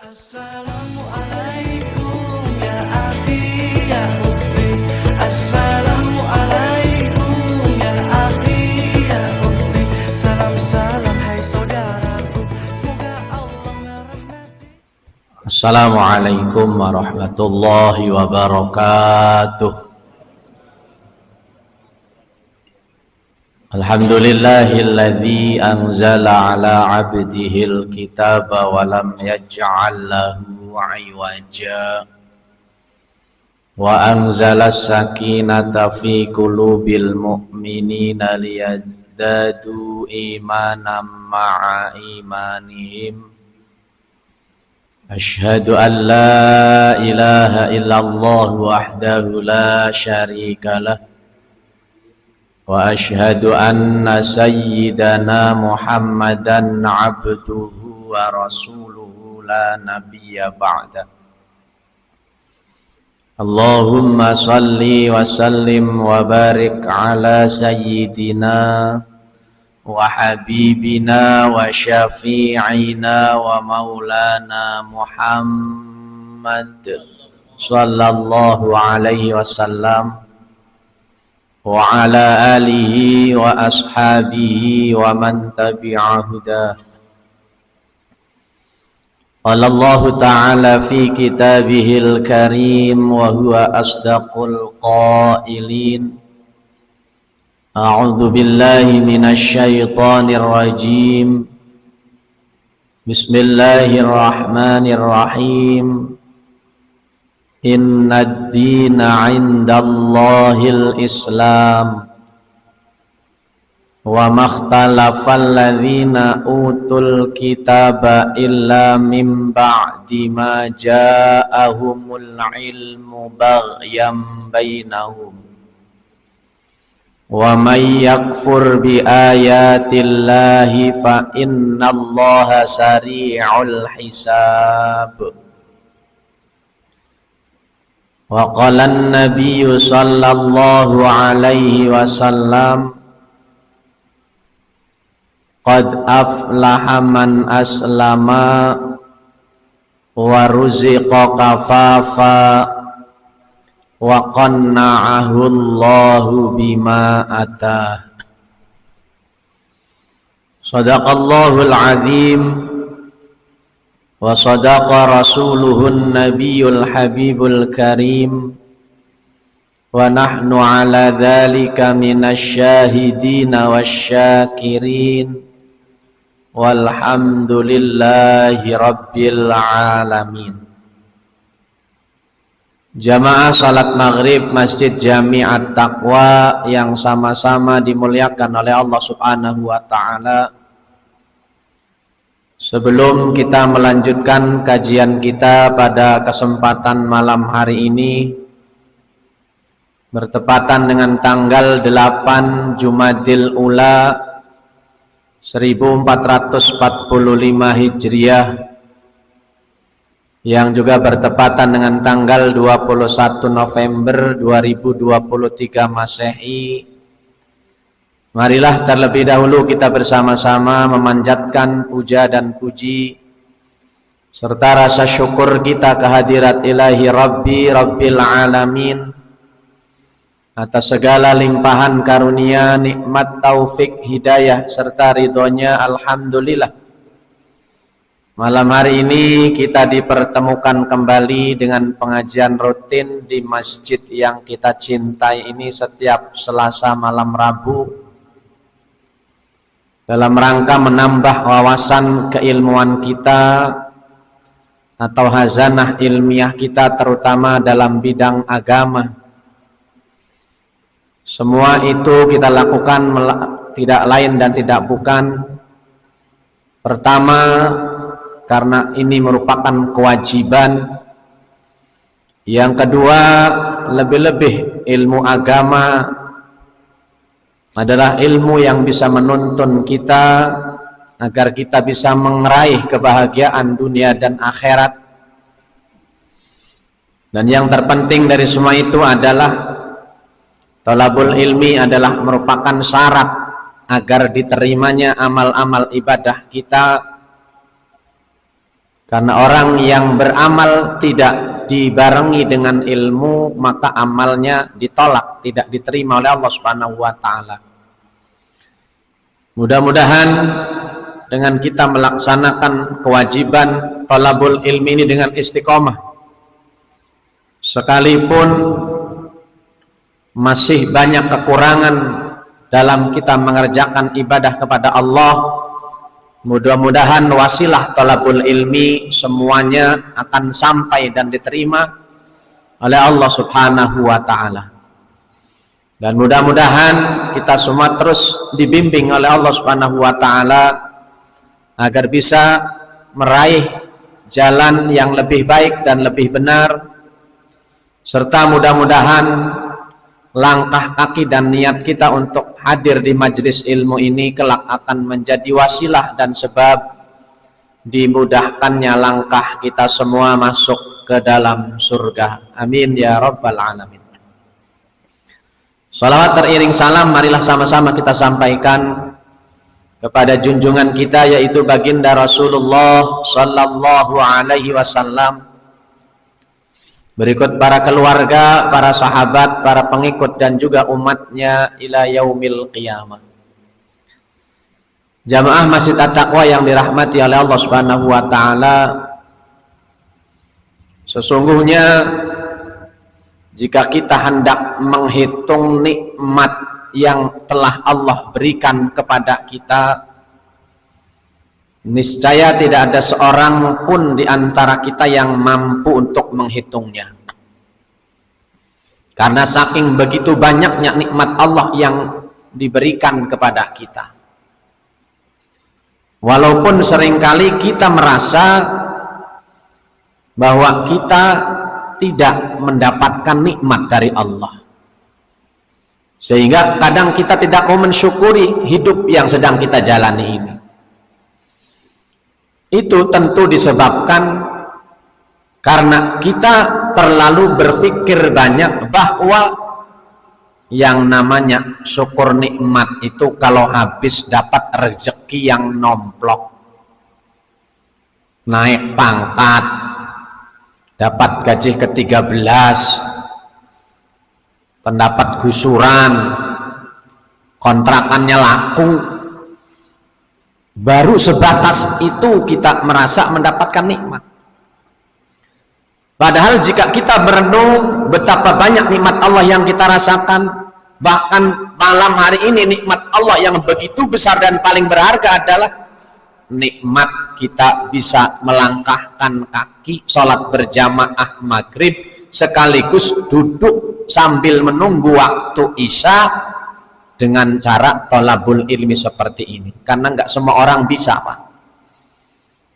Assalamualaikum ya akhi ya ukhti. Assalamualaikum ya akhi ya ukhti. Salam hai saudaraku. Semoga Allah merahmati. Assalamualaikum warahmatullahi wabarakatuh. Alhamdulillahilladzi anzala ala abdihil kitaba wa lam yaj'al lahu 'iwaja wa anzala as-sakinata fi qulubil mu'minina liyazdadu imanan ma'a imanihim. Asyhadu an la ilaha illallah wahdahu la syarikalah wa asyhadu anna sayyidana Muhammadan abduhu wa rasuluhu la nabiyya ba'da. Allahumma salli wa sallim wa barik ala sayyidina wa habibina wa syafi'ina wa maulana Muhammad sallallahu alaihi wasallam wa ala alihi wa ashabihi wa man tabi'a hudah. Qala Allah ta'ala fi kitabihil karim wa huwa asdaqul qailin. A'udzu billahi minasy syaithanir rajim. Bismillahirrahmanirrahim. Inna ad-dina 'indallahil Islam wa makhtalafal ladzina utul kitaba illa min ba'di ma ja'ahumul ilmu baghyan bainahum wa may yakfur bi ayatillahi fa innallaha sari'ul hisab. Wa qala an-nabiyyu sallallahu alaihi wasallam qad aflaha man aslama wa ruziqa kafafa wa qanna'ahu Allahu bima atah. Shadaqallahul azim wa sadaqa rasuluhun nabiyul habibul karim wa nahnu ala dhalika minasyahidina wasyakirin walhamdulillahi rabbil alamin. Jamaah salat maghrib Masjid Jami'at Taqwa yang sama-sama dimuliakan oleh Allah subhanahu wa ta'ala. Sebelum kita melanjutkan kajian kita pada kesempatan malam hari ini, bertepatan dengan tanggal 8 Jumadil Ula 1445 Hijriah, yang juga bertepatan dengan tanggal 21 November 2023 Masehi, marilah terlebih dahulu kita bersama-sama memanjatkan puja dan puji serta rasa syukur kita kehadirat ilahi Rabbi Rabbil Alamin atas segala limpahan karunia, nikmat, taufik, hidayah serta ridhonya. Alhamdulillah, malam hari ini kita dipertemukan kembali dengan pengajian rutin di masjid yang kita cintai ini setiap Selasa malam Rabu, dalam rangka menambah wawasan keilmuan kita atau hazanah ilmiah kita, terutama dalam bidang agama. Semua itu kita lakukan tidak lain dan tidak bukan, pertama karena ini merupakan kewajiban, yang kedua lebih-lebih ilmu agama adalah ilmu yang bisa menuntun kita agar kita bisa meraih kebahagiaan dunia dan akhirat. Dan yang terpenting dari semua itu adalah thalabul ilmi adalah merupakan syarat agar diterimanya amal-amal ibadah kita Karena orang yang beramal tidak dibarengi dengan ilmu, maka amalnya ditolak, tidak diterima oleh Allah Subhanahu wa taala. Mudah-mudahan dengan kita melaksanakan kewajiban thalabul ilmi ini dengan istiqomah, sekalipun masih banyak kekurangan dalam kita mengerjakan ibadah kepada Allah, mudah-mudahan wasilah thalabul ilmi semuanya akan sampai dan diterima oleh Allah Subhanahu wa taala. Dan mudah-mudahan kita semua terus dibimbing oleh Allah Subhanahu wa taala agar bisa meraih jalan yang lebih baik dan lebih benar, serta mudah-mudahan langkah kaki dan niat kita untuk hadir di majelis ilmu ini kelak akan menjadi wasilah dan sebab dimudahkannya langkah kita semua masuk ke dalam surga. Amin ya rabbal alamin. Salawat teriring salam marilah sama-sama kita sampaikan kepada junjungan kita, yaitu baginda Rasulullah sallallahu alaihi wasallam, berikut para keluarga, para sahabat, para pengikut dan juga umatnya ila yaumil qiyamah. Jamaah Masjid At-Taqwa yang dirahmati oleh Allah Subhanahu wa taala, sesungguhnya jika kita hendak menghitung nikmat yang telah Allah berikan kepada kita, niscaya tidak ada seorang pun di antara kita yang mampu untuk menghitungnya. Karena saking begitu banyaknya nikmat Allah yang diberikan kepada kita. Walaupun seringkali kita merasa bahwa kita tidak mendapatkan nikmat dari Allah, sehingga kadang kita tidak mau mensyukuri hidup yang sedang kita jalani ini. Itu tentu disebabkan karena kita terlalu berpikir banyak bahwa yang namanya syukur nikmat itu kalau habis dapat rezeki yang nomplok, naik pangkat, dapat gaji ke-13, pendapat gusuran, kontrakannya laku, baru sebatas itu kita merasa mendapatkan nikmat. Padahal jika kita merenung betapa banyak nikmat Allah yang kita rasakan, bahkan malam hari ini nikmat Allah yang begitu besar dan paling berharga adalah nikmat kita bisa melangkahkan kaki sholat berjamaah maghrib sekaligus duduk sambil menunggu waktu isya dengan cara thalabul ilmi seperti ini. Karena nggak semua orang bisa, Pak.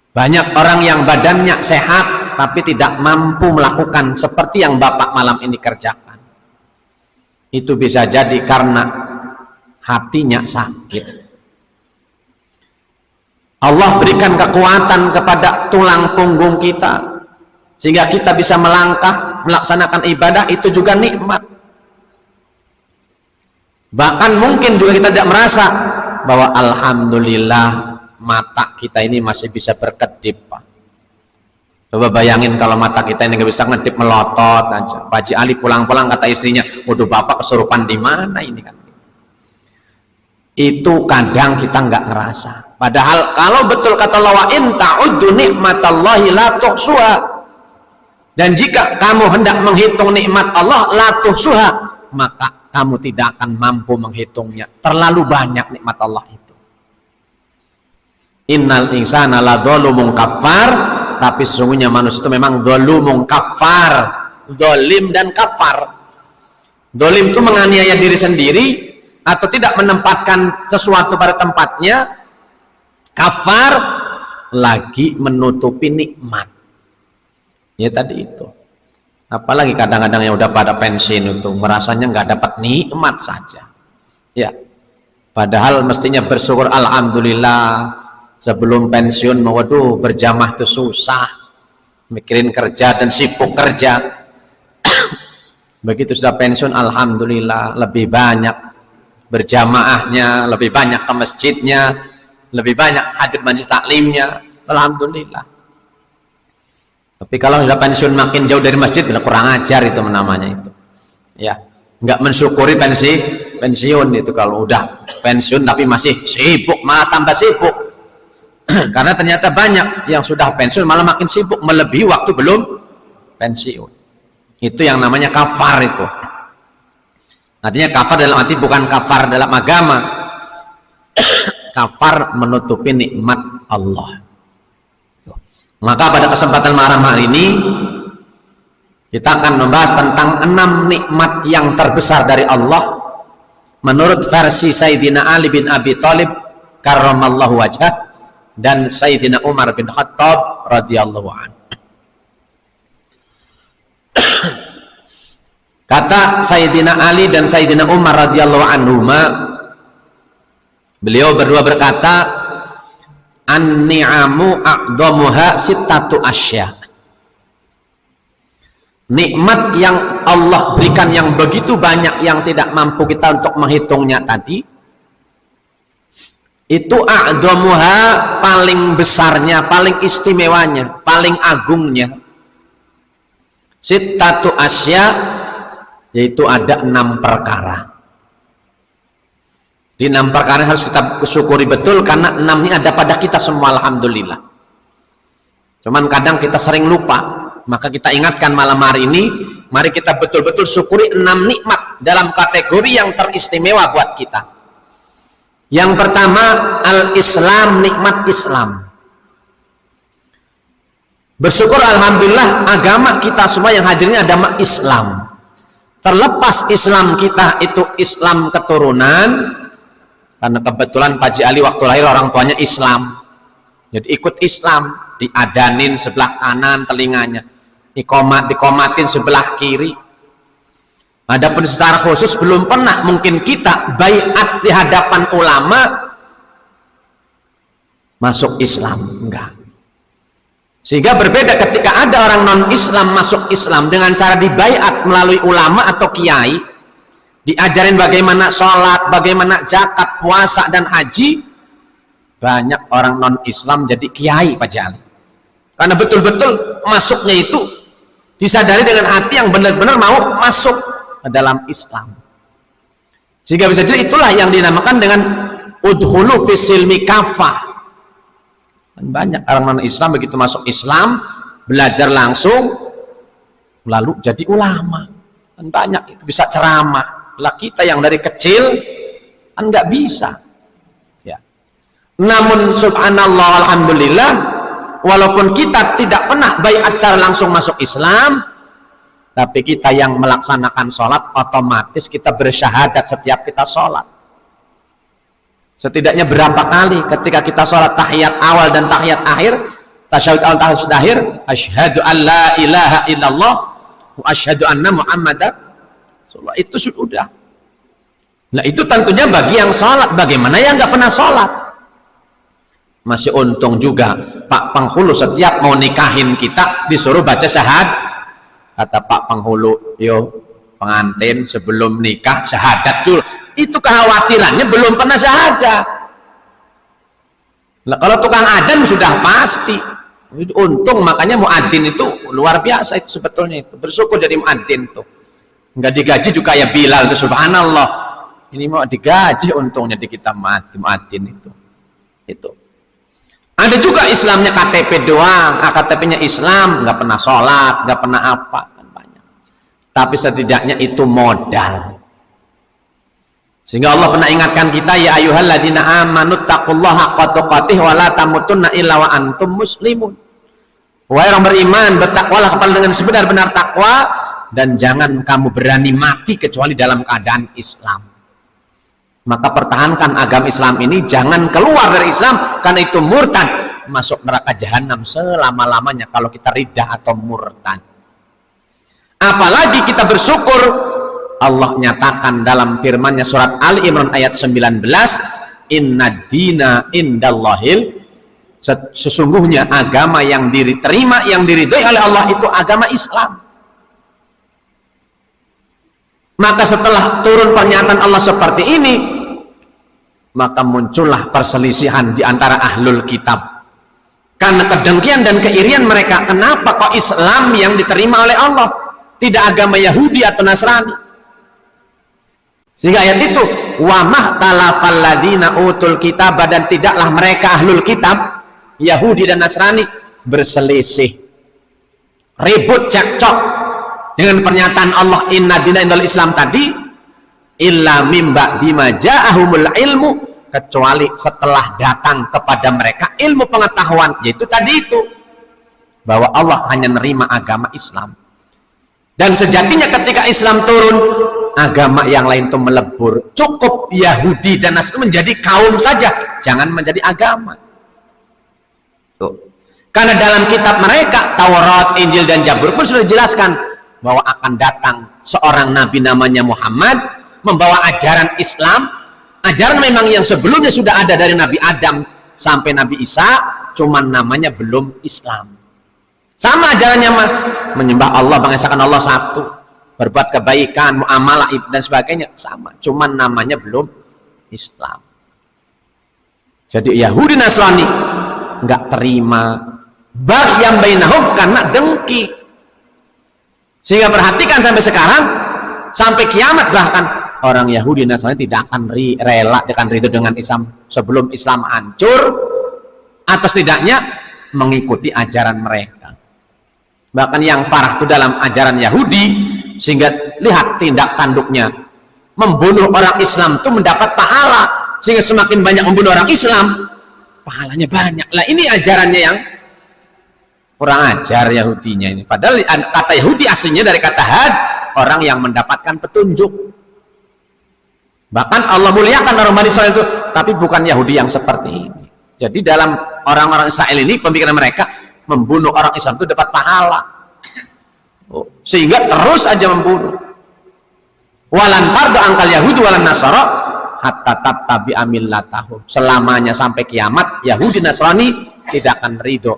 Banyak orang yang badannya sehat tapi tidak mampu melakukan seperti yang Bapak malam ini kerjakan. Itu bisa jadi karena hatinya sakit. Allah berikan kekuatan kepada tulang punggung kita sehingga kita bisa melangkah, melaksanakan ibadah, itu juga nikmat. Bahkan mungkin juga kita tidak merasa bahwa alhamdulillah mata kita ini masih bisa berkedip, Pak. Coba bayangin kalau mata kita ini nggak bisa ngedip, melotot aja. Pak Haji Ali pulang-pulang kata istrinya, waduh Bapak kesurupan di mana ini kan? Itu kadang kita nggak ngerasa. Padahal kalau betul kata Allah, wa in ta'uddu nikmatallahi la tuhsuha. Dan jika kamu hendak menghitung nikmat Allah, la tuhsuha, maka kamu tidak akan mampu menghitungnya. Terlalu banyak nikmat Allah itu. Innal insana la dzalumun kafar, tapi sesungguhnya manusia itu memang dzalumun kafar, zalim dan kafar. Zalim itu menganiaya diri sendiri atau tidak menempatkan sesuatu pada tempatnya. Kafar lagi menutupi nikmat. Ya tadi itu. Apalagi kadang-kadang yang udah pada pensiun itu merasanya nggak dapat nikmat saja. Ya. Padahal mestinya bersyukur, alhamdulillah. Sebelum pensiun, waduh berjamaah itu susah, mikirin kerja dan sibuk kerja. Begitu sudah pensiun, alhamdulillah lebih banyak berjamaahnya, lebih banyak ke masjidnya, lebih banyak hadir majelis taklimnya, alhamdulillah. Tapi kalau sudah pensiun makin jauh dari masjid, udah kurang ajar itu namanya itu. Ya, nggak mensyukuri pensiun itu kalau udah pensiun tapi masih sibuk, malah tambah sibuk. Karena ternyata banyak yang sudah pensiun malah makin sibuk, melebihi waktu belum pensiun. Itu yang namanya kafar itu. Artinya kafar dalam arti bukan kafar dalam agama. Kafar menutupi nikmat Allah. Maka pada kesempatan malam hari ini kita akan membahas tentang 6 nikmat yang terbesar dari Allah menurut versi Sayyidina Ali bin Abi Thalib karramallahu wajhah dan Sayyidina Umar bin Khattab radhiyallahu anhu. Kata Sayyidina Ali dan Sayyidina Umar radhiyallahu anhuma, beliau berdua berkata, an-ni'amu a'dhamuha sittatu asya. Nikmat yang Allah berikan yang begitu banyak yang tidak mampu kita untuk menghitungnya tadi, itu a'dhamuha paling besarnya, paling istimewanya, paling agungnya. Sittatu asya, yaitu ada 6 perkara. Di 6 perkara harus kita syukuri betul karena 6 ini ada pada kita semua, alhamdulillah. Cuman kadang kita sering lupa, maka kita ingatkan malam hari ini, mari kita betul-betul syukuri 6 nikmat dalam kategori yang teristimewa buat kita. Yang pertama, al-Islam, nikmat Islam. Bersyukur alhamdulillah agama kita semua yang hadir ini agama Islam. Terlepas Islam kita itu Islam keturunan, karena kebetulan Pak Haji Ali waktu lahir orang tuanya Islam, jadi ikut Islam, diadanin sebelah kanan telinganya, dikomatin sebelah kiri. Adapun secara khusus belum pernah mungkin kita baiat di hadapan ulama masuk Islam, enggak. Sehingga berbeda ketika ada orang non-Islam masuk Islam dengan cara dibaiat melalui ulama atau kiai, diajarin bagaimana sholat, bagaimana zakat, puasa, dan haji. Banyak orang non-Islam jadi kiai Pak Jali. Karena betul-betul masuknya itu disadari dengan hati yang benar-benar mau masuk ke dalam Islam. Sehingga bisa jadi itulah yang dinamakan dengan udhulu fisilmi kafah. Banyak orang non-Islam begitu masuk Islam, belajar langsung, lalu jadi ulama. Dan banyak itu bisa ceramah. Lah kita yang dari kecil kan nggak bisa ya. Namun subhanallah alhamdulillah, walaupun kita tidak pernah baiat secara langsung masuk Islam, tapi kita yang melaksanakan sholat otomatis kita bersyahadat setiap kita sholat. Setidaknya berapa kali ketika kita sholat tahiyat awal dan tahiyat akhir, tasyahud awal tasyahud akhir, asyhadu an la ilaha illallah wa asyhadu anna muhammadar, itu sudah. Nah itu tentunya bagi yang sholat. Bagaimana yang nggak pernah sholat? Masih untung juga Pak Penghulu setiap mau nikahin kita disuruh baca syahadat. Kata Pak Penghulu, yo pengantin sebelum nikah syahadat dulu. Itu kekhawatirannya belum pernah syahadat. Nah, kalau tukang adzan sudah pasti. Untung makanya muadzin itu luar biasa itu sebetulnya itu. Bersyukur jadi muadzin tuh. Nggak digaji juga ya Bilal itu, subhanallah. Ini mau digaji untungnya di kita muadzin itu. Ada juga Islamnya KTP doang, KTP-nya Islam, nggak pernah sholat, nggak pernah apa, kan banyak. Tapi setidaknya itu modal. Sehingga Allah pernah ingatkan kita, ya ayyuhalladzina amanu taqullaha haqqa tuqatih wa la tamutunna illa wa antum muslimun. Wahai orang beriman, bertakwalah kepada dengan sebenar-benar takwa, dan jangan kamu berani mati kecuali dalam keadaan Islam. Maka pertahankan agama Islam ini, jangan keluar dari Islam, karena itu murtad, masuk neraka jahanam selama-lamanya kalau kita ridah atau murtad. Apalagi kita bersyukur, Allah nyatakan dalam firman-Nya surat Ali Imran ayat 19, inna dina indallahil, sesungguhnya agama yang diterima, yang diridhoi oleh Allah itu agama Islam. Maka setelah turun pernyataan Allah seperti ini, maka muncullah perselisihan di antara ahlul kitab. Karena kedengkian dan keirian mereka, kenapa kok Islam yang diterima oleh Allah, tidak agama Yahudi atau Nasrani? Sehingga ayat itu, wa mahtalafal ladina utul kitab, dan tidaklah mereka ahlul kitab Yahudi dan Nasrani berselisih, ribut, cekcok dengan pernyataan Allah inna dina indal Islam tadi, illa mimba bima ja'ahumul ilmu, kecuali setelah datang kepada mereka ilmu pengetahuan, yaitu tadi itu, bahwa Allah hanya menerima agama Islam. Dan sejatinya ketika Islam turun, agama yang lain itu melebur. Cukup Yahudi dan Nasrani menjadi kaum saja, jangan menjadi agama. Tuh. Karena dalam kitab mereka, Taurat, Injil, dan Zabur pun sudah dijelaskan bahwa akan datang seorang nabi namanya Muhammad, membawa ajaran Islam. Ajaran memang yang sebelumnya sudah ada dari Nabi Adam sampai Nabi Isa, cuman namanya belum Islam. Sama ajarannya mah, menyembah Allah, mengesahkan Allah satu, berbuat kebaikan, muamalah dan sebagainya, sama, cuman namanya belum Islam. Jadi Yahudi Nasrani nggak terima bagyam bainahum, karena dengki. Sehingga perhatikan sampai sekarang, sampai kiamat bahkan, orang Yahudi Nasrani tidak akan rela, akan ridho dengan Islam sebelum Islam hancur, atau setidaknya mengikuti ajaran mereka. Bahkan yang parah itu dalam ajaran Yahudi, sehingga lihat tindak tanduknya, membunuh orang Islam itu mendapat pahala, sehingga semakin banyak membunuh orang Islam, pahalanya banyak. Lah ini ajarannya yang kurang ajar Yahudinya ini. Padahal kata Yahudi aslinya dari kata had, orang yang mendapatkan petunjuk. Bahkan Allah muliakan orang Bani Israil itu, tapi bukan Yahudi yang seperti ini. Jadi dalam orang-orang Israel ini, pemikiran mereka, membunuh orang Islam itu dapat pahala. Sehingga terus aja membunuh. Walan tarda angkal Yahudi walan Nasara hatta tattabi'a millatahum. Selamanya sampai kiamat, Yahudi Nasrani tidak akan ridho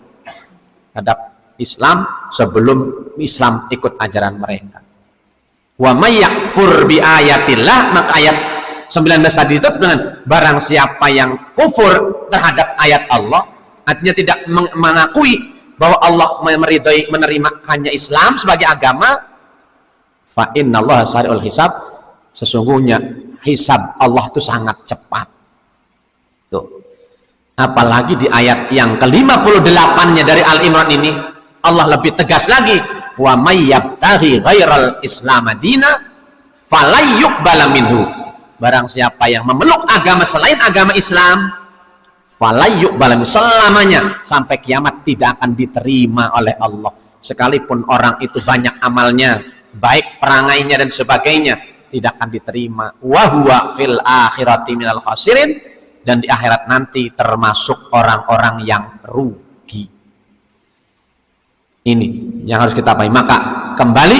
terhadap Islam sebelum Islam ikut ajaran mereka. Wa may yakfur bi ayatillah, maka ayat 19 tadi itu dengan barang siapa yang kufur terhadap ayat Allah, artinya tidak mengakui bahwa Allah menerima hanya Islam sebagai agama, fa innallaha sari'ul hisab, sesungguhnya hisab Allah itu sangat cepat. Tuh. Apalagi di ayat yang ke-58-nya dari Al-Imran ini, Allah lebih tegas lagi, wa may yabtaghi ghairal islam madina falay yuqbala minhu. Barang siapa yang memeluk agama selain agama Islam, falay yuqbala minhu, selamanya sampai kiamat tidak akan diterima oleh Allah. Sekalipun orang itu banyak amalnya, baik perangainya dan sebagainya, tidak akan diterima. Wa huwa fil akhirati minal khasirin, dan di akhirat nanti termasuk orang-orang yang rugi. Ini yang harus kita pahami. Maka kembali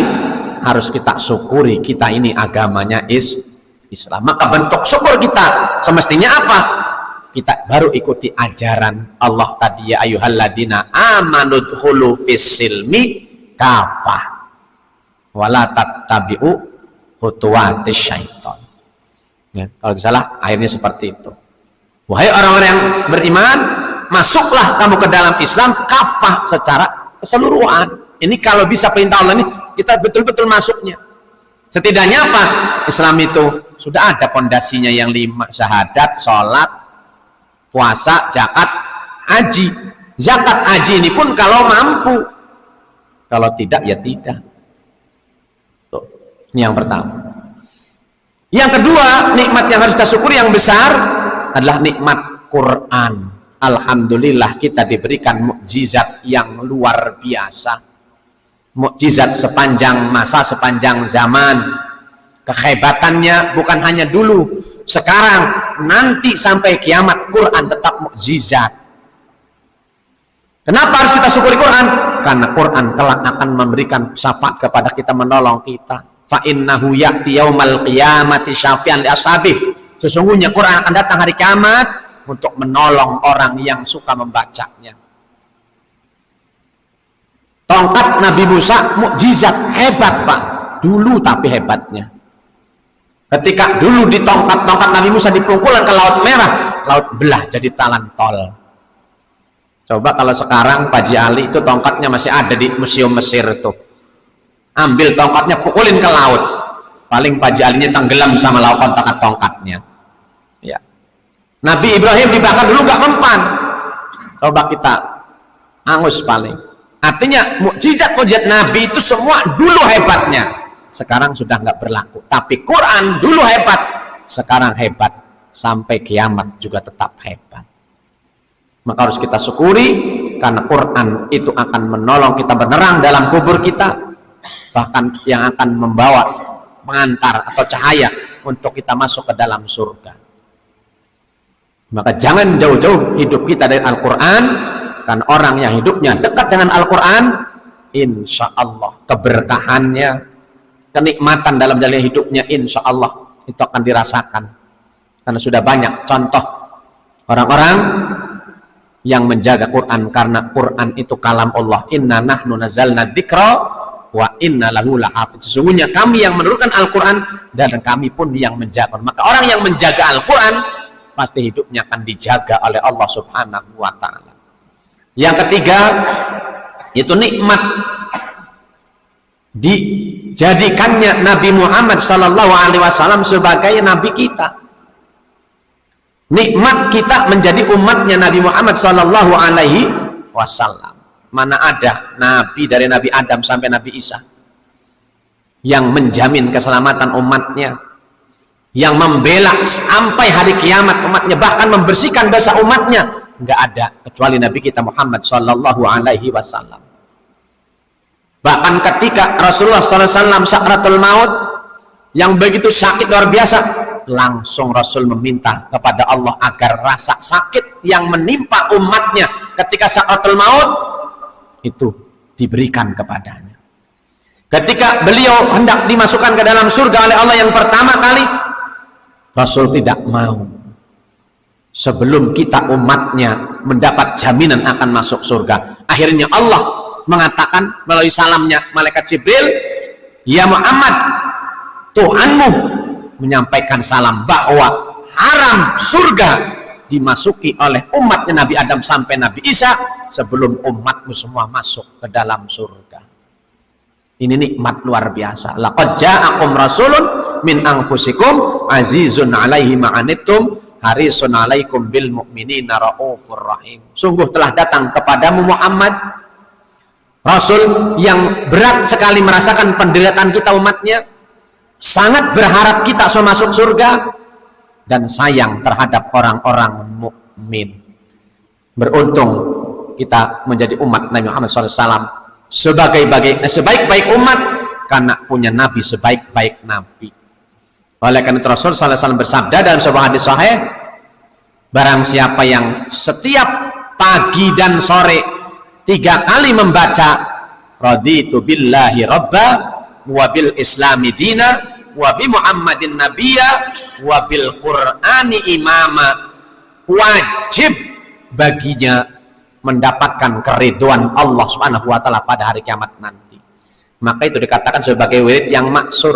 harus kita syukuri, kita ini agamanya Islam. Maka bentuk syukur kita semestinya apa? Kita baru ikuti ajaran Allah tadi, ya ayyuhalladzina amanu dkhulu fis-silmi kafah wala tattabi'u khutuwatis syaiton. Ya, kalau tidak salah akhirnya seperti itu. Wahai orang-orang yang beriman, masuklah kamu ke dalam Islam kafah, secara keseluruhan. Ini kalau bisa perintah Allah ini, kita betul-betul masuknya. Setidaknya apa? Islam itu sudah ada pondasinya yang 5, syahadat, sholat, puasa, zakat, haji. Zakat haji ini pun kalau mampu, kalau tidak ya tidak. Tuh. Ini yang pertama. Yang kedua, nikmat yang harus kita syukuri yang besar adalah nikmat Quran. Alhamdulillah kita diberikan mukjizat yang luar biasa. Mukjizat sepanjang masa, sepanjang zaman. Kehebatannya bukan hanya dulu, sekarang, nanti sampai kiamat, Quran tetap mukjizat. Kenapa harus kita syukuri Quran? Karena Quran telah akan memberikan syafaat kepada kita, menolong kita. Fa innahu ya'ti yaumal qiyamati syafi'an li ashabih. Sesungguhnya Quran akan datang hari kiamat untuk menolong orang yang suka membacanya. Tongkat Nabi Musa mukjizat, hebat Pak, dulu tapi hebatnya. Ketika dulu di tongkat Nabi Musa dipungkulkan ke Laut Merah, laut belah jadi talan tol. Coba kalau sekarang Pak Haji Ali itu tongkatnya masih ada di museum Mesir itu, ambil tongkatnya pukulin ke laut, paling Pak Haji Alinya tenggelam sama lautan tongkatnya. Ya. Nabi Ibrahim dibakar dulu gak mempan, coba kita angus paling. Artinya mukjizat Nabi itu semua dulu hebatnya, sekarang sudah nggak berlaku. Tapi Quran dulu hebat, sekarang hebat, sampai kiamat juga tetap hebat. Maka harus kita syukuri, karena Quran itu akan menolong kita benerang dalam kubur kita, bahkan yang akan membawa pengantar atau cahaya untuk kita masuk ke dalam surga. Maka jangan jauh-jauh hidup kita dari Al-Quran, karena orang yang hidupnya dekat dengan Al-Quran, insya Allah keberkahannya, kenikmatan dalam jalan hidupnya insya Allah itu akan dirasakan. Karena sudah banyak contoh orang-orang yang menjaga Quran, karena Quran itu kalam Allah. Inna nahnu nazalna dzikra wa inna lahu lahafidz. Sesungguhnya kami yang menurunkan Al-Quran dan kami pun yang menjaga. Maka orang yang menjaga Al-Quran pasti hidupnya akan dijaga oleh Allah Subhanahu wa ta'ala. Yang ketiga itu nikmat dijadikannya Nabi Muhammad SAW sebagai Nabi kita. Nikmat kita menjadi umatnya Nabi Muhammad SAW. Mana ada Nabi dari Nabi Adam sampai Nabi Isa yang menjamin keselamatan umatnya, yang membela sampai hari kiamat umatnya, bahkan membersihkan dosa umatnya, nggak ada kecuali Nabi kita Muhammad SAW. Bahkan ketika Rasulullah SAW sakratul maut yang begitu sakit luar biasa, langsung Rasul meminta kepada Allah agar rasa sakit yang menimpa umatnya ketika sakratul maut itu diberikan kepadanya. Ketika beliau hendak dimasukkan ke dalam surga oleh Allah yang pertama kali, Rasul tidak mau sebelum kita umatnya mendapat jaminan akan masuk surga. Akhirnya Allah mengatakan melalui salamnya malaikat Jibril, ya Muhammad, Tuhanmu menyampaikan salam bahwa haram surga dimasuki oleh umatnya Nabi Adam sampai Nabi Isa sebelum umatmu semua masuk ke dalam surga. Ini nikmat luar biasa. Laqad ja'akum rasulun min anfusikum azizun 'alaihi ma'anittum harisun 'alaikum bil mu'minina raufur rahim. Sungguh telah datang kepadamu Muhammad Rasul yang berat sekali merasakan penderitaan kita umatnya, sangat berharap kita semua masuk surga, dan sayang terhadap orang-orang mukmin. Beruntung kita menjadi umat Nabi Muhammad SAW sebaik-baik umat, karena punya Nabi sebaik-baik Nabi. Oleh karena itu Rasul SAW bersabda dalam sebuah hadis sahih, barang siapa yang setiap pagi dan sore 3 kali membaca raditu billahi rabba wa bil islami dina wa bi muhammadin nabiyya wa bil qur'ani imama, wajib baginya mendapatkan keridhaan Allah Subhanahu wa taala pada hari kiamat nanti. Maka itu dikatakan sebagai wirid yang maksur,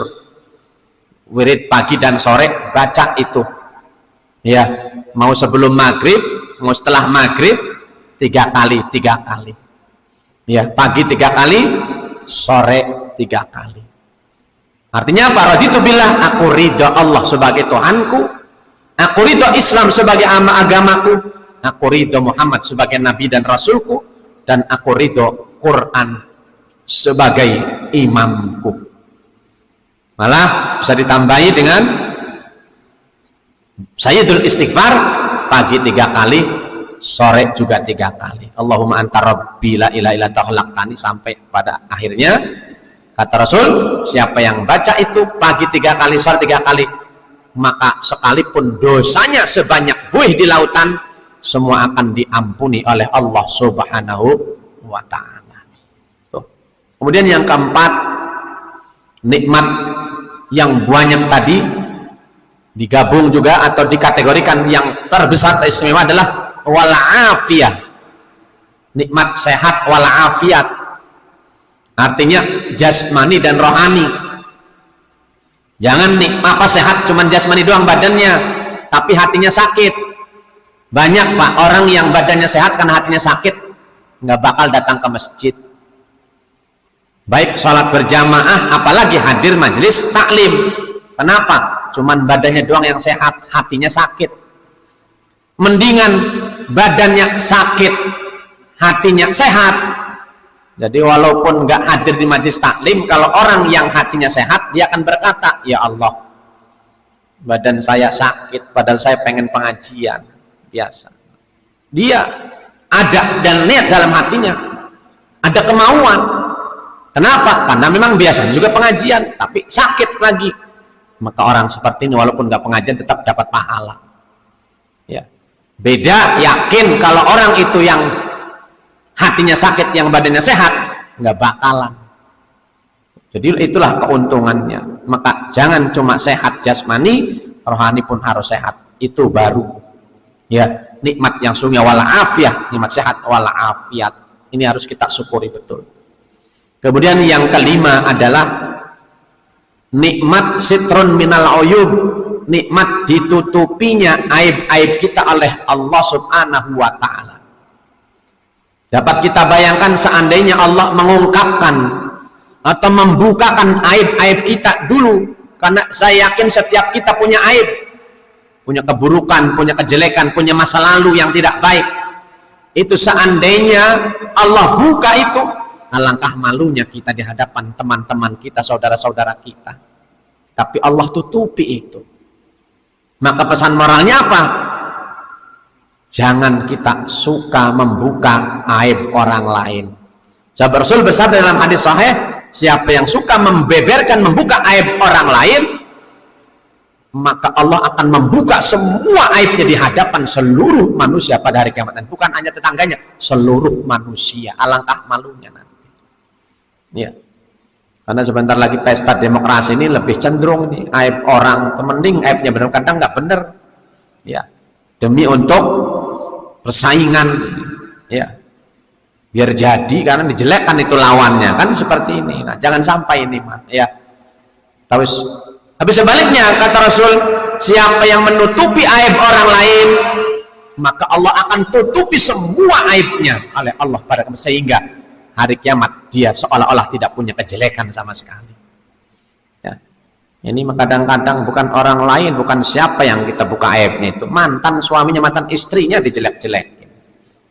wirid pagi dan sore baca itu ya, mau sebelum maghrib mau setelah maghrib 3 kali ya, pagi 3 kali, sore 3 kali. Artinya apa? Raditu billah, aku ridho Allah sebagai Tuhanku, aku ridho Islam sebagai agamaku, aku ridho Muhammad sebagai Nabi dan Rasulku, dan aku ridho Quran sebagai imamku. Malah bisa ditambahi dengan Sayyidul Istighfar, pagi 3 kali, sore juga 3 kali. Allahumma anta rabbi la ilaha illa anta khalaqtani, sampai pada akhirnya kata Rasul, siapa yang baca itu pagi 3 kali, sore 3 kali, maka sekalipun dosanya sebanyak buih di lautan, semua akan diampuni oleh Allah Subhanahu wa ta'ala. Kemudian yang keempat, nikmat yang banyak tadi digabung juga atau dikategorikan yang terbesar teristimewa adalah wal'afiyah, nikmat sehat wal'afiyat, artinya jasmani dan rohani. Jangan sehat cuman jasmani doang badannya, tapi hatinya sakit. Banyak Pak orang yang badannya sehat karena hatinya sakit. nggak bakal datang ke masjid. Baik sholat berjamaah, apalagi hadir majelis taklim. Kenapa? Cuman badannya doang yang sehat, hatinya sakit. Mendingan badannya sakit, hatinya sehat. Jadi walaupun nggak hadir di majelis taklim, kalau orang yang hatinya sehat, dia akan berkata, ya Allah, badan saya sakit, padahal saya pengen pengajian. Biasa. Dia ada dan niat dalam hatinya, ada kemauan. Kenapa? Karena memang biasanya juga pengajian, tapi sakit lagi. Maka orang seperti ini walaupun nggak pengajian tetap dapat pahala. Ya. Beda yakin kalau orang itu yang hatinya sakit, yang badannya sehat, nggak bakalan. Jadi itulah keuntungannya. Maka jangan cuma sehat jasmani, rohani pun harus sehat. Itu baru ya nikmat yang sungguh wala afiyah, nikmat sehat wala afiat. Ini harus kita syukuri betul. Kemudian yang kelima adalah nikmat sitrun minal uyub, nikmat ditutupinya aib-aib kita oleh Allah Subhanahu wa taala. Dapat kita bayangkan seandainya Allah mengungkapkan atau membukakan aib-aib kita dulu, karena saya yakin setiap kita punya aib, punya keburukan, punya kejelekan, punya masa lalu yang tidak baik. Itu seandainya Allah buka itu, alangkah malunya kita di hadapan teman-teman kita, saudara-saudara kita. Tapi Allah tutupi itu. Maka pesan moralnya apa? Jangan kita suka membuka aib orang lain. Sahabat Rasul bersabda dalam hadis sahih, siapa yang suka membeberkan, membuka aib orang lain, maka Allah akan membuka semua aibnya di hadapan seluruh manusia pada hari kiamat. Dan bukan hanya tetangganya, seluruh manusia. Alangkah malunya nanti. Ya. Karena sebentar lagi pesta demokrasi ini lebih cenderung ini aib orang, mending aibnya benar, kadang nggak benar. Ya. Demi untuk persaingan, ya. Biar jadi, karena dijelekkan itu lawannya, kan seperti ini. Nah, jangan sampai ini, mah, ya. Tapi sebaliknya kata Rasul, siapa yang menutupi aib orang lain, maka Allah akan tutupi semua aibnya oleh Allah pada sehingga hari kiamat dia seolah-olah tidak punya kejelekan sama sekali. Ya. Ini kadang-kadang bukan orang lain, bukan siapa yang kita buka aibnya, itu mantan suaminya, mantan istrinya dijelek-jelekin.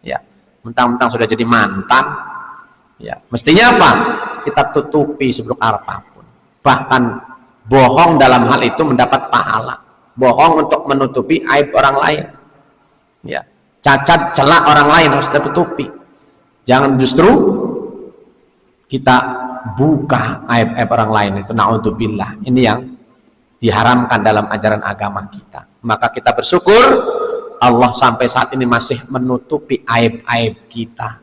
Ya. Mentang-mentang sudah jadi mantan, ya mestinya apa? Kita tutupi seburuk apapun. Bahkan bohong dalam hal itu mendapat pahala. Bohong untuk menutupi aib orang lain, ya, cacat celak orang lain harus kita tutupi. Jangan justru kita buka aib-aib orang lain, itu naudzubillah. Ini yang diharamkan dalam ajaran agama kita. Maka kita bersyukur Allah sampai saat ini masih menutupi aib-aib kita.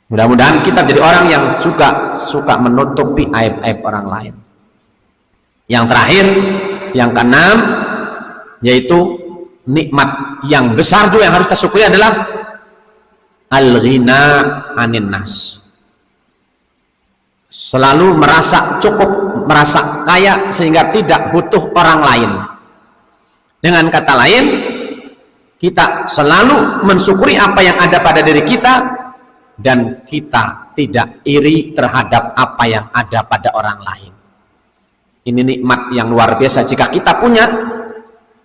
Mudah-mudahan kita jadi orang yang juga suka menutupi aib-aib orang lain. Yang terakhir, yang keenam, yaitu nikmat yang besar juga yang harus kita syukuri adalah al-ghina anin nas. Selalu merasa cukup, merasa kaya sehingga tidak butuh orang lain. Dengan kata lain, kita selalu mensyukuri apa yang ada pada diri kita dan kita tidak iri terhadap apa yang ada pada orang lain. Ini nikmat yang luar biasa. Jika kita punya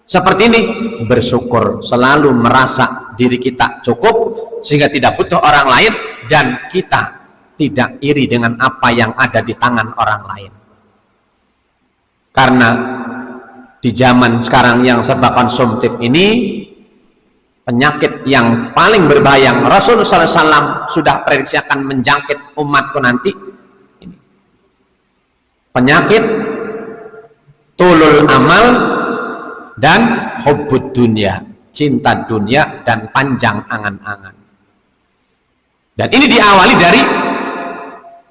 seperti ini, bersyukur, selalu merasa diri kita cukup sehingga tidak butuh orang lain, dan kita tidak iri dengan apa yang ada di tangan orang lain. Karena di zaman sekarang yang serba konsumtif ini, penyakit yang paling berbahaya yang Rasulullah SAW sudah prediksi akan menjangkit umatku nanti, ini penyakit tulul amal dan hubbud dunia, cinta dunia dan panjang angan-angan. Dan ini diawali dari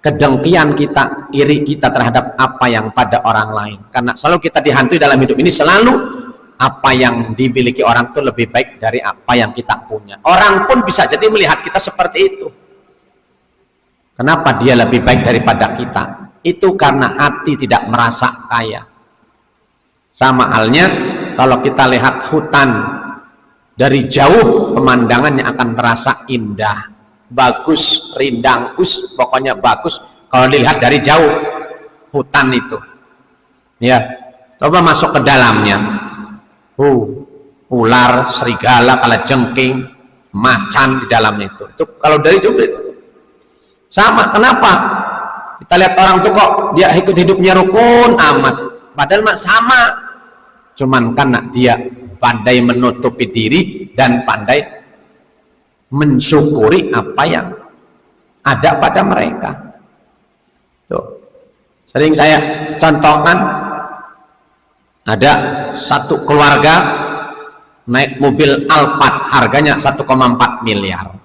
kedengkian kita, iri kita terhadap apa yang pada orang lain. Karena selalu kita dihantui dalam hidup ini, selalu apa yang dimiliki orang itu lebih baik dari apa yang kita punya. Orang pun bisa jadi melihat kita seperti itu. Kenapa dia lebih baik daripada kita? Itu karena hati tidak merasa kaya. Sama halnya kalau kita lihat hutan Dari jauh pemandangannya akan terasa indah, bagus, rindang, pokoknya bagus kalau dilihat dari jauh hutan itu. Ya, coba masuk ke dalamnya. Ular, serigala, kalajengking, macan di dalamnya itu. Itu kalau dari jauh sama. Kenapa? Kita lihat orang tuh kok dia hidupnya rukun amat, padahal mah sama. Cuman karena dia pandai menutupi diri dan pandai mensyukuri apa yang ada pada mereka. Tuh. Sering saya contohkan, ada satu keluarga naik mobil Alphard, harganya 1,4 miliar.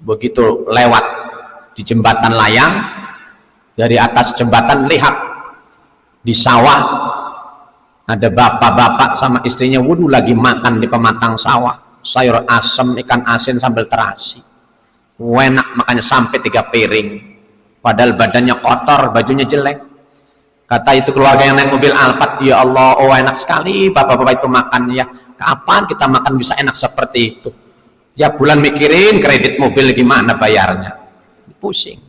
Begitu lewat di jembatan layang, dari atas jembatan lihat di sawah ada bapak-bapak sama istrinya wudhu lagi makan di pematang sawah, sayur asem, ikan asin, sambal terasi. Enak makanya sampai 3 piring, padahal badannya kotor, bajunya jelek. Kata itu keluarga yang naik mobil Alphard, ya Allah, oh enak sekali bapak-bapak itu makan ya. Kapan kita makan bisa enak seperti itu? Ya bulan mikirin kredit mobil gimana bayarnya, pusing.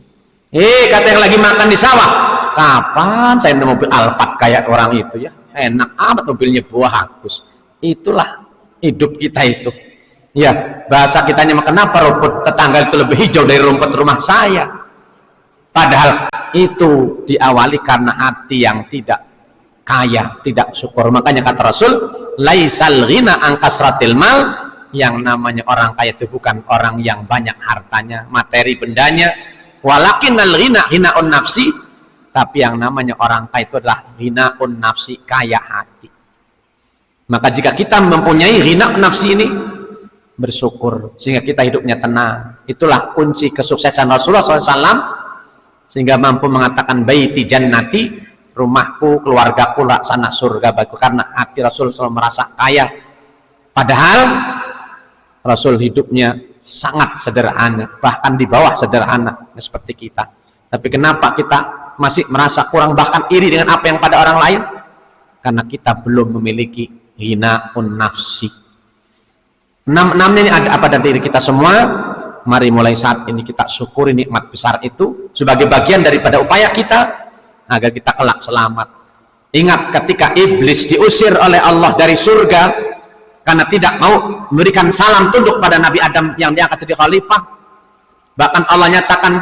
Kata yang lagi makan di sawah, kapan saya naik mobil Alphard kayak orang itu ya? Enak amat mobilnya bagus. Itulah hidup kita itu. Ya, bahasa kitanya, kenapa rumput tetangga itu lebih hijau dari rumput rumah saya? Padahal itu diawali karena hati yang tidak kaya, tidak syukur. Makanya kata Rasul, laisal ghina an kasratil mal, yang namanya orang kaya itu bukan orang yang banyak hartanya, materi bendanya, walakinnal ghina hinaun nafsi, tapi yang namanya orang kaya itu adalah hinaun nafsi, kaya hati. Maka jika kita mempunyai hinaun nafsi ini, bersyukur sehingga kita hidupnya tenang. Itulah kunci kesuksesan Rasulullah SAW, sehingga mampu mengatakan baiti jannati, rumahku, keluargaku laksana surga bagiku, karena hati Rasul selalu merasa kaya. Padahal Rasul hidupnya sangat sederhana, bahkan di bawah sederhana seperti kita. Tapi kenapa kita masih merasa kurang, bahkan iri dengan apa yang pada orang lain? Karena kita belum memiliki hinaun nafsi. 6 ini ada pada diri kita semua. Mari mulai saat ini kita syukuri nikmat besar itu sebagai bagian daripada upaya kita agar kita kelak selamat. Ingat ketika iblis diusir oleh Allah dari surga karena tidak mau memberikan salam tunduk pada Nabi Adam yang dia akan jadi khalifah, bahkan Allah nyatakan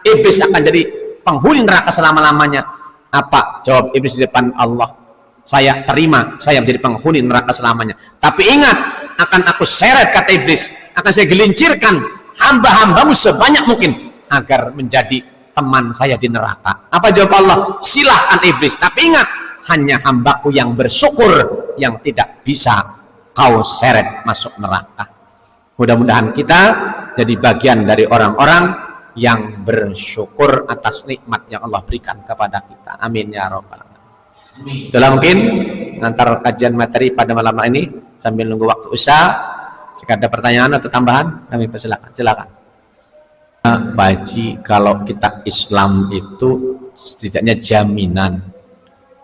iblis akan jadi penghuni neraka selama-lamanya. Apa jawab iblis di depan Allah? Saya terima, saya menjadi penghuni neraka selamanya. Tapi ingat, akan aku seret, kata iblis, akan saya gelincirkan hamba-hambamu sebanyak mungkin agar menjadi teman saya di neraka. Apa jawab Allah? Silahkan iblis, tapi ingat, hanya hambaku yang bersyukur yang tidak bisa kau seret masuk neraka. Mudah-mudahan kita jadi bagian dari orang-orang yang bersyukur atas nikmat yang Allah berikan kepada kita. Amin ya rabbal alamin. Itulah mungkin antar kajian materi pada malam ini, sambil nunggu waktu usha. Jika ada pertanyaan atau tambahan, kami persilakan. Silakan. Pak Haji, kalau kita Islam itu setidaknya jaminan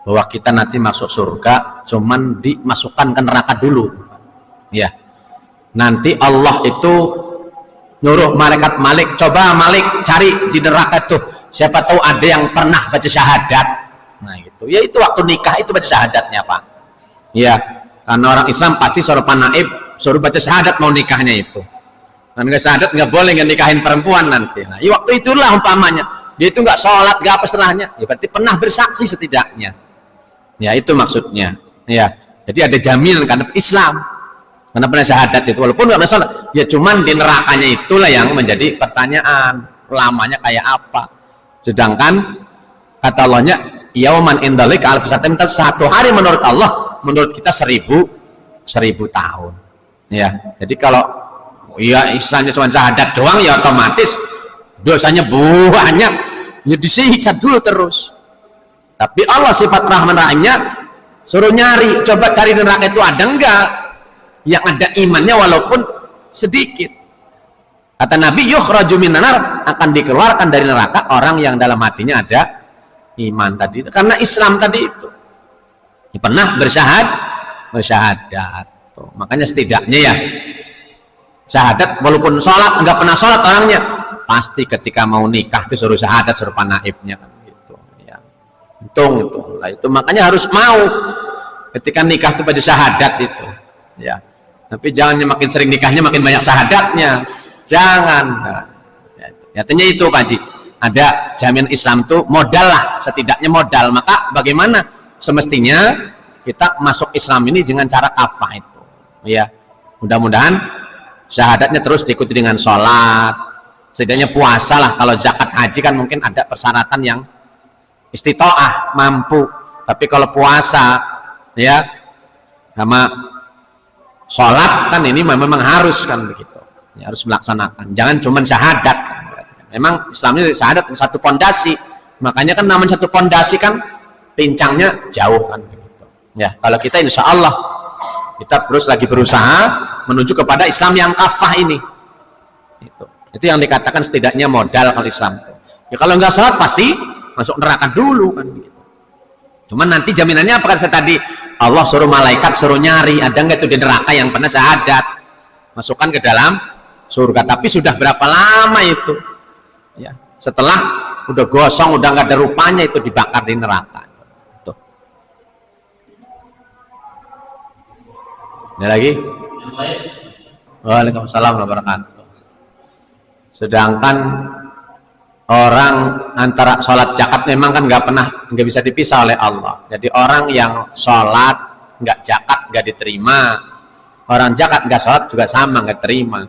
bahwa kita nanti masuk surga, cuman dimasukkan ke neraka dulu. Ya. Nanti Allah itu nyuruh malaikat Malik, coba Malik cari di neraka tuh, siapa tahu ada yang pernah baca syahadat. Nah gitu, ya itu waktu nikah itu baca syahadatnya Pak. Ya, karena orang Islam pasti suruh panaib, suruh baca syahadat mau nikahnya itu. Dan nggak syahadat nggak boleh nikahin perempuan nanti. Nah, ya waktu itulah umpamanya dia itu nggak sholat, nggak apa setelahnya, ya berarti pernah bersaksi setidaknya. Ya itu maksudnya. Ya, jadi ada jaminan karena Islam. Karena pernah syahadat itu, walaupun nggak sholat, ya cuman di nerakanya itulah yang menjadi pertanyaan, lamanya kayak apa. Sedangkan kata Allahnya, yauman indalika alfisatin, satu hari menurut Allah, menurut kita 1000 tahun. Ya, jadi kalau ya istilahnya cuma syahadat doang, ya otomatis dosanya banyak, ya disiksa dulu terus. Tapi Allah sifat rahman rahimnya suruh nyari, coba cari di neraka itu ada enggak yang ada imannya walaupun sedikit. Kata Nabi, yukhraju minan nar, akan dikeluarkan dari neraka orang yang dalam hatinya ada iman tadi, karena Islam tadi itu pernah bersyahadat tuh. Makanya setidaknya ya Syahadat walaupun sholat, nggak pernah sholat orangnya, pasti ketika mau nikah itu suruh syahadat, suruh panaibnya kan gitu ya. Untung itu. Lah itu makanya harus mau ketika nikah itu baca syahadat itu ya. Tapi jangan makin sering nikahnya makin banyak syahadatnya. Jangan. Nah, ya, artinya itu Pak Haji. Ada jaminan Islam tuh modal lah, setidaknya modal. Maka bagaimana semestinya kita masuk Islam ini dengan cara kafah itu. Ya. Mudah-mudahan syahadatnya terus diikuti dengan sholat. Setidaknya puasa lah. Kalau zakat haji kan mungkin ada persyaratan yang istitoah, mampu. Tapi kalau puasa ya sama sholat kan ini memang harus kan begitu ya, harus melaksanakan, jangan cuma syahadat kan. Memang Islam ini syahadat satu pondasi, makanya kan namanya satu pondasi kan pincangnya jauh kan begitu ya. Kalau kita insya Allah kita terus lagi berusaha menuju kepada Islam yang kafah ini, itu yang dikatakan setidaknya modal kalau Islam itu ya. Kalau nggak sholat pasti masuk neraka dulu kan begitu. Cuman nanti jaminannya apa kata saya tadi, Allah suruh malaikat suruh nyari ada nggak itu di neraka yang pernah syahadat, masukkan ke dalam surga. Tapi sudah berapa lama itu ya, setelah udah gosong udah nggak ada rupanya itu dibakar di neraka. Tuh. Ada lagi? Waalaikumsalam warahmatullahi wabarakatuh. Sedangkan orang antara sholat zakat memang kan nggak bisa dipisah oleh Allah. Jadi orang yang sholat nggak zakat nggak diterima, orang zakat nggak sholat juga sama nggak terima.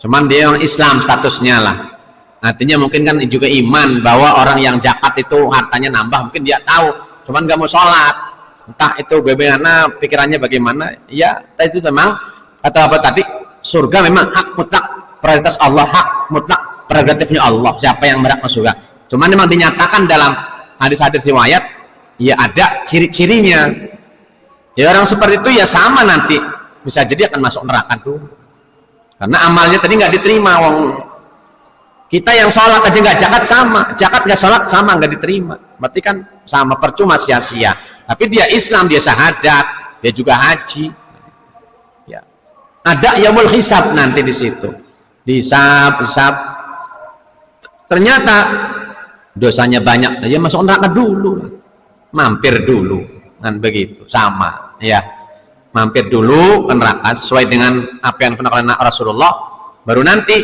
Cuman dia orang Islam statusnya lah. Artinya mungkin kan juga iman bahwa orang yang zakat itu hartanya nambah, mungkin dia tahu, cuman nggak mau sholat. Entah itu bagaimana pikirannya bagaimana. Ya itu memang kata apa tadi, surga memang hak mutlak prioritas Allah, hak mutlak prerogatifnya Allah, siapa yang berhak masuk surga. Cuman memang dinyatakan dalam hadis-hadis riwayat ya ada ciri-cirinya ya, orang seperti itu ya sama nanti bisa jadi akan masuk neraka dulu karena amalnya tadi nggak diterima. Wong kita yang sholat aja nggak zakat sama, zakat nggak sholat sama nggak diterima, berarti kan sama, percuma, sia-sia. Tapi dia Islam, dia syahadat, dia juga haji ya. Ada yaumul hisab nanti di situ, hisab ternyata dosanya banyak, ya masuk neraka dulu, mampir dulu kan begitu, sama ya, mampir dulu ke neraka sesuai dengan apa yang dilakukan Rasulullah, baru nanti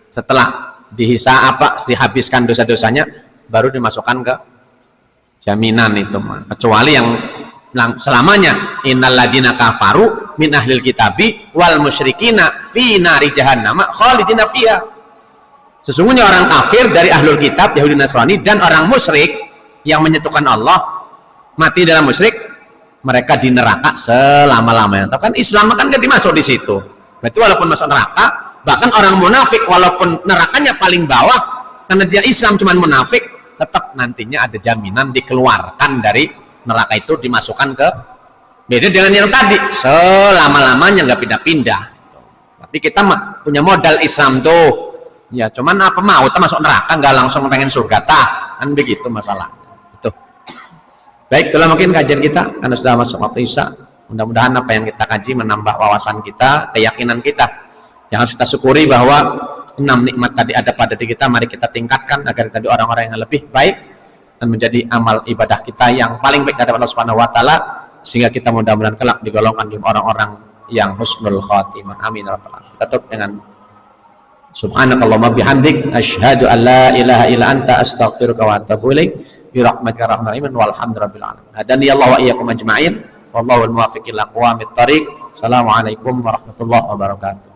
setelah dihabiskan dosa-dosanya baru dimasukkan ke jaminan itu mah. Kecuali yang selamanya innalladzina kafaru min ahlil kitabi wal musyrikina fi nari jahannam khalidina fiha. Sesungguhnya orang kafir dari ahlul kitab Yahudi Nasrani dan orang musyrik yang menyentuhkan Allah mati dalam musyrik, mereka di neraka selama-lamanya. Tapi kan Islam kan gak dimasuk di situ. Berarti walaupun masuk neraka, bahkan orang munafik walaupun nerakanya paling bawah karena dia Islam cuman munafik, tetap nantinya ada jaminan dikeluarkan dari neraka itu, dimasukkan ke, beda dengan yang tadi selama-lamanya nggak pindah-pindah. Berarti kita punya modal Islam tuh ya, cuman apa mau kita masuk neraka nggak langsung pengen surga kan begitu masalah itu. Baik, itulah mungkin kajian kita karena sudah masuk waktu Isya. Mudah-mudahan apa yang kita kaji menambah wawasan kita, keyakinan kita yang harus kita syukuri bahwa 6 nikmat tadi ada pada diri kita, mari kita tingkatkan agar tadi orang-orang yang lebih baik dan menjadi amal ibadah kita yang paling baik dari Allah Subhanahu wa taala, sehingga kita mudah-mudahan kelak digolongkan di orang-orang yang husnul khatimah. Amin ya rabbal alamin. Tutup dengan subhanakallahumma bihamdik asyhadu an la ilaha illa anta astaghfiruka wa atubu ilaik bi rahmatika rahmanir rahim walhamdulillahil alamin. Hadani Allah wa iyyakum ajma'in wallahu al-muwaffiq ila aqwamit thariq. Assalamualaikum warahmatullahi wabarakatuh.